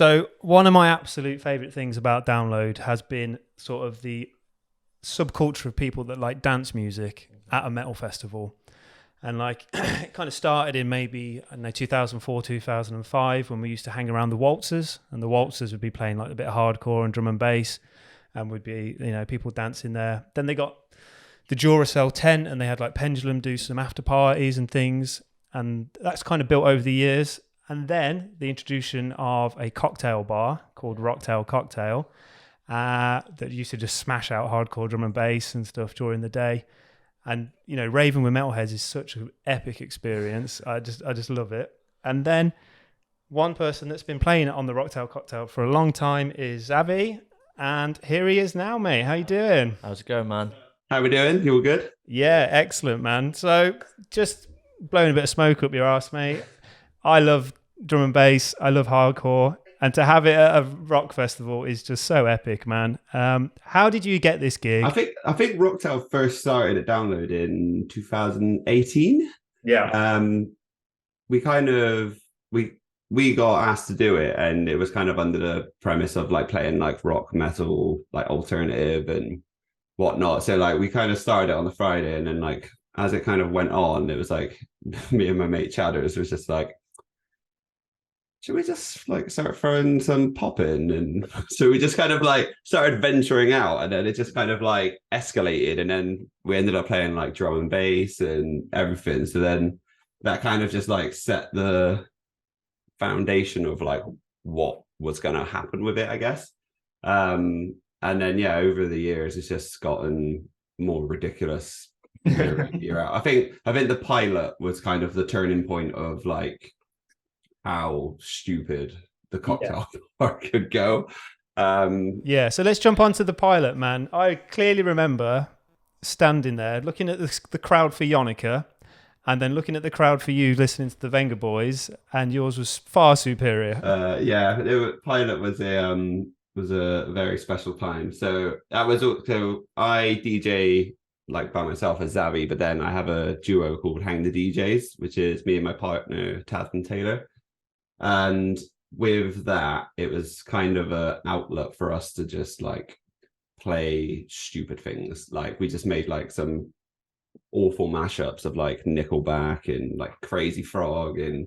So one of my absolute favorite things about Download has been sort of the subculture of people that like dance music at a metal festival. And like it kind of started in maybe, I don't know, 2004, 2005 when we used to hang around the waltzers, and the waltzers would be playing like a bit of hardcore and drum and bass, and would be, people dancing there. Then they got the Duracell tent, and they had like Pendulum do some after parties and things. And that's kind of built over the years. And then the introduction of a cocktail bar called Rocktail Cocktail that used to just smash out hardcore drum and bass and stuff during the day. And, raving with metalheads is such an epic experience. I just love it. And then one person that's been playing it on the Rocktail Cocktail for a long time is Xavi. And here he is now, mate. How you doing? How's it going, man? How we doing? You all good? Yeah, excellent, man. So just blowing a bit of smoke up your arse, mate. I love drum and bass. I love hardcore. And to have it at a rock festival is just so epic, man. How did you get this gig? I think Rocktail first started at Download in 2018. Yeah. We got asked to do it, and it was kind of under the premise of like playing like rock, metal, like alternative and whatnot. So like we kind of started it on the Friday, and then like as it kind of went on, it was like me and my mate Chadders was just like, should we just like start throwing some pop in? And so we just kind of like started venturing out, and then it just kind of like escalated, and then we ended up playing like drum and bass and everything. So then that kind of just like set the foundation of like what was going to happen with it, I guess. And then over the years it's just gotten more ridiculous year in, year out. I think the pilot was kind of the turning point of like how stupid the cocktail bar could go. So let's jump onto the pilot, man. I clearly remember standing there looking at the crowd for Yonica, and then looking at the crowd for you listening to the Venga Boys, and yours was far superior. Pilot was a very special time. So that was so I DJ like by myself as Xavi, but then I have a duo called Hang the DJs, which is me and my partner Tasman Taylor. And with that, it was kind of an outlet for us to just like play stupid things. Like we just made like some awful mashups of like Nickelback and like Crazy Frog, and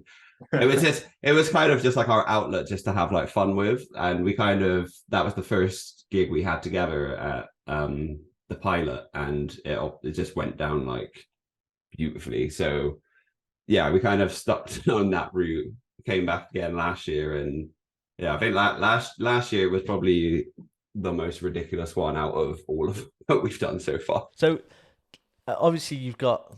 it was kind of just like our outlet just to have like fun with. And that was the first gig we had together at the pilot, and it just went down like beautifully. So yeah, we kind of stuck on that route. Came back again last year, and I think last year was probably the most ridiculous one out of all of what we've done so far. So obviously you've got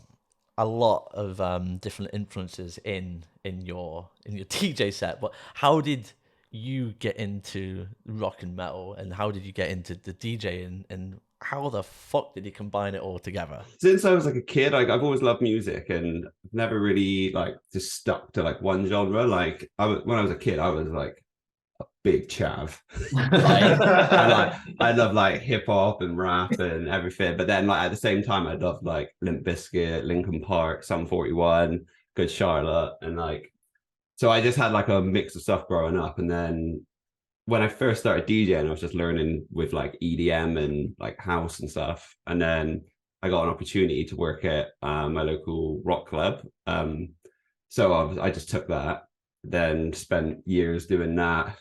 a lot of different influences in your DJ set, but how did you get into rock and metal, and how did you get into the DJ, and how the fuck did you combine it all together? Since I was like a kid, like I've always loved music, and never really like just stuck to like one genre. Like when I was a kid, I was like a big chav. I love like hip hop and rap and everything. But then like at the same time, I loved like Limp Bizkit, Linkin Park, Sum 41, Good Charlotte, and like so I just had like a mix of stuff growing up. And then when I first started DJing, I was just learning with like EDM and like house and stuff. And then I got an opportunity to work at my local rock club. So I just took that, then spent years doing that,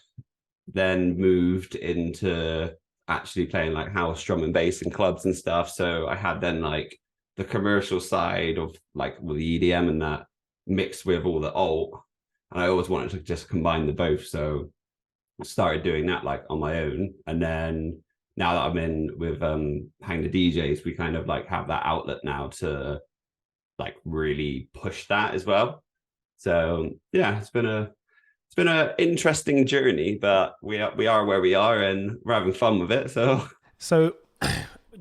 then moved into actually playing like house, drum and bass in clubs and stuff. So I had then like the commercial side of like with the EDM and that mixed with all the alt. And I always wanted to just combine the both. So started doing that like on my own, and then now that I'm in with Hang the DJs, we kind of like have that outlet now to like really push that as well. So yeah, it's been an interesting journey, but we are where we are, and we're having fun with it. So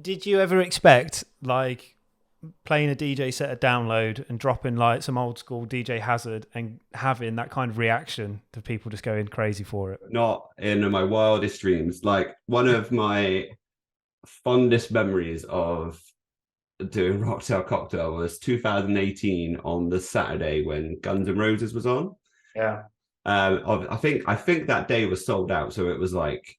did you ever expect like playing a DJ set at Download and dropping like some old school DJ Hazard and having that kind of reaction to people just going crazy for it? Not in my wildest dreams. Like one of my fondest memories of doing Rocktail Cocktail was 2018 on the Saturday when Guns N' Roses was on. Yeah. I think that day was sold out, so it was like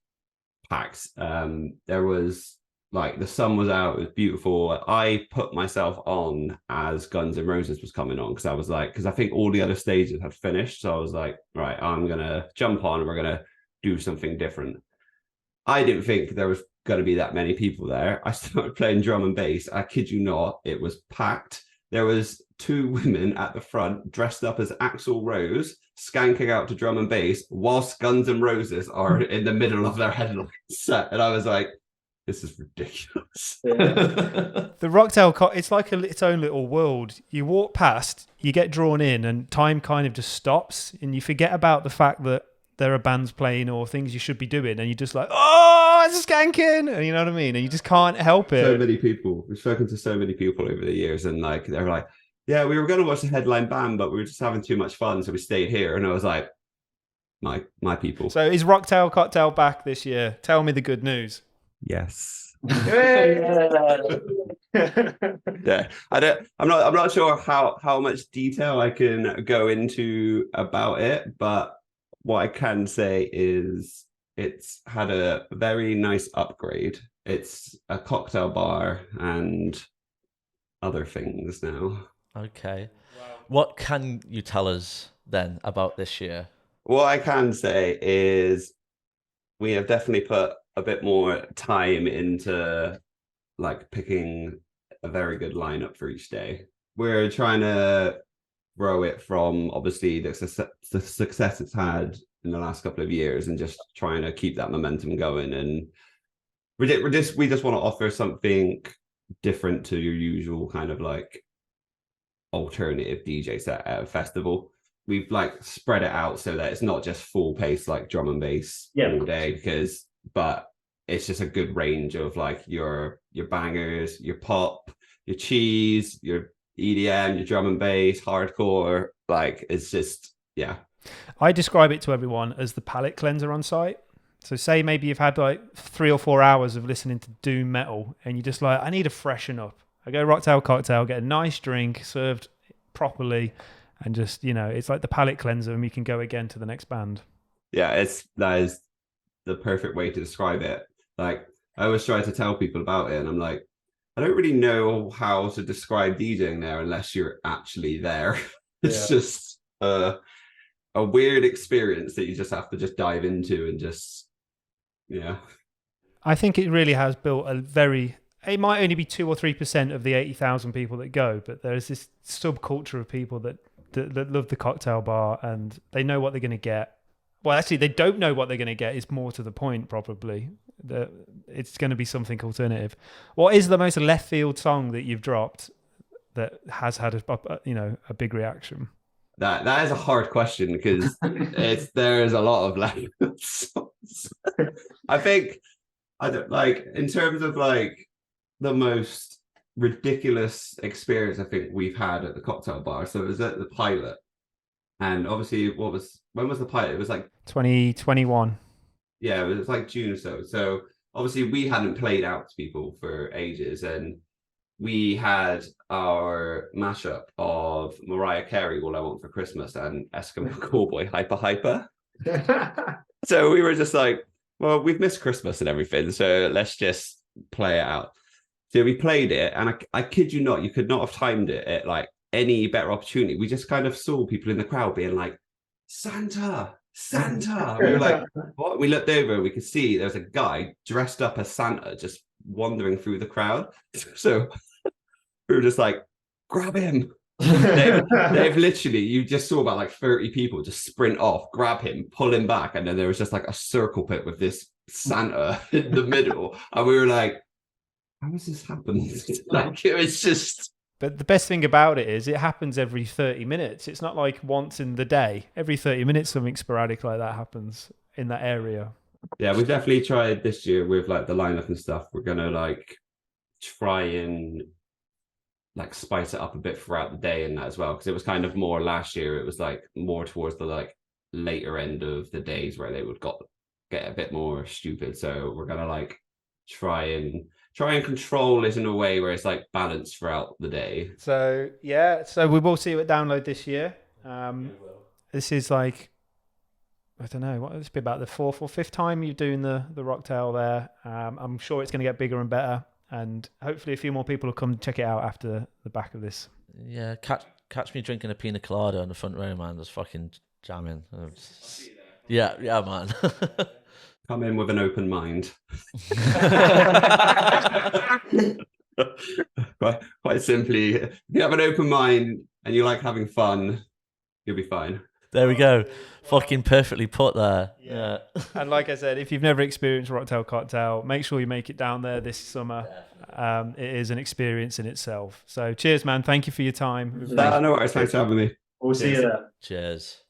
packed. There was like the sun was out, it was beautiful. I put myself on as Guns N' Roses was coming on because I was like, because I think all the other stages had finished, so I was like, right, I'm gonna jump on and we're gonna do something different. I didn't think there was going to be that many people there. I started playing drum and bass. I kid you not, it was packed. There was two women at the front dressed up as Axl Rose, skanking out to drum and bass, whilst Guns N' Roses are in the middle of their headline set. And I was like, this is ridiculous. The Rocktail it's like its own little world. You walk past, you get drawn in, and time kind of just stops, and you forget about the fact that there are bands playing or things you should be doing, and you're just like, oh, it's skanking, and you know what I mean? And you just can't help it. So many people. We've spoken to so many people over the years, and like they're like, yeah, we were going to watch the headline band, but we were just having too much fun, so we stayed here. And I was like, my people. So is Rocktail Cocktail back this year? Tell me the good news. Yes. Yeah, I'm not sure how much detail I can go into about it, but what I can say is it's had a very nice upgrade. It's a cocktail bar and other things now. Okay. Wow. What can you tell us then about this year? What I can say is we have definitely put a bit more time into like picking a very good lineup for each day. We're trying to grow it from obviously the success it's had in the last couple of years and just trying to keep that momentum going. And we just want to offer something different to your usual kind of like alternative DJ set at a festival. We've like spread it out so that it's not just full pace like drum and bass all day, but it's just a good range of like your bangers, your pop, your cheese, your EDM, your drum and bass, hardcore. Like it's just, yeah. I describe it to everyone as the palate cleanser on site. So say maybe you've had like 3 or 4 hours of listening to doom metal and you're just like, I need to freshen up. I go Rocktail Cocktail, get a nice drink served properly, and just, you know, it's like the palate cleanser and we can go again to the next band. Yeah, that is the perfect way to describe it. Like I always try to tell people about it and I'm like, I don't really know how to describe DJing there unless you're actually there. It's just a weird experience that you just have to just dive into and just, yeah. I think it really has built it might only be 2 or 3% of the 80,000 people that go, but there's this subculture of people that love the cocktail bar and they know what they're going to get. Well, actually, they don't know what they're going to get. It's more to the point, probably. It's going to be something alternative. What is the most left field song that you've dropped that has had a big reaction? That is a hard question because there's a lot of left field songs. I think I don't like in terms of like the most ridiculous experience I think we've had at the cocktail bar. So it was at the Pilot. And obviously, when was the pilot? It was like 2021. Yeah, it was like June or so. So obviously, we hadn't played out to people for ages, and we had our mashup of Mariah Carey, "All I Want for Christmas," and Eskimo Callboy, "Hyper Hyper." So we were just like, well, we've missed Christmas and everything, so let's just play it out. So we played it, and I kid you not, you could not have timed it at like any better opportunity. We just kind of saw people in the crowd being like, Santa. We were like, what? We looked over and we could see there's a guy dressed up as Santa just wandering through the crowd. So we were just like, grab him. They've literally, you just saw about like 30 people just sprint off, grab him, pull him back. And then there was just like a circle pit with this Santa in the middle. And we were like, how has this happened? Like, it was just... But the best thing about it is it happens every 30 minutes. It's not like once in the day. Every 30 minutes, something sporadic like that happens in that area. Yeah, we've definitely tried this year with like the lineup and stuff. We're going to like try and like spice it up a bit throughout the day and that as well. Because it was kind of more last year. It was like more towards the like later end of the days where they would get a bit more stupid. So we're going to like try and control it in a way where it's like balanced throughout the day. So we will see you at Download this year. This is like I don't know, it's be about the 4th or 5th time you're doing the Rocktail there. I'm sure it's going to get bigger and better, and hopefully a few more people will come check it out after the back of this. Yeah, catch me drinking a pina colada on the front row, man. Just fucking jamming. Yeah, man. Come in with an open mind. quite simply, if you have an open mind and you like having fun, you'll be fine. There we go. Fucking perfectly put there. Yeah. And like I said, if you've never experienced Rocktail Cocktail, make sure you make it down there this summer. It is an experience in itself. So cheers, man. Thank you for your time. No worries. Thanks for having me. We'll see you there. Cheers.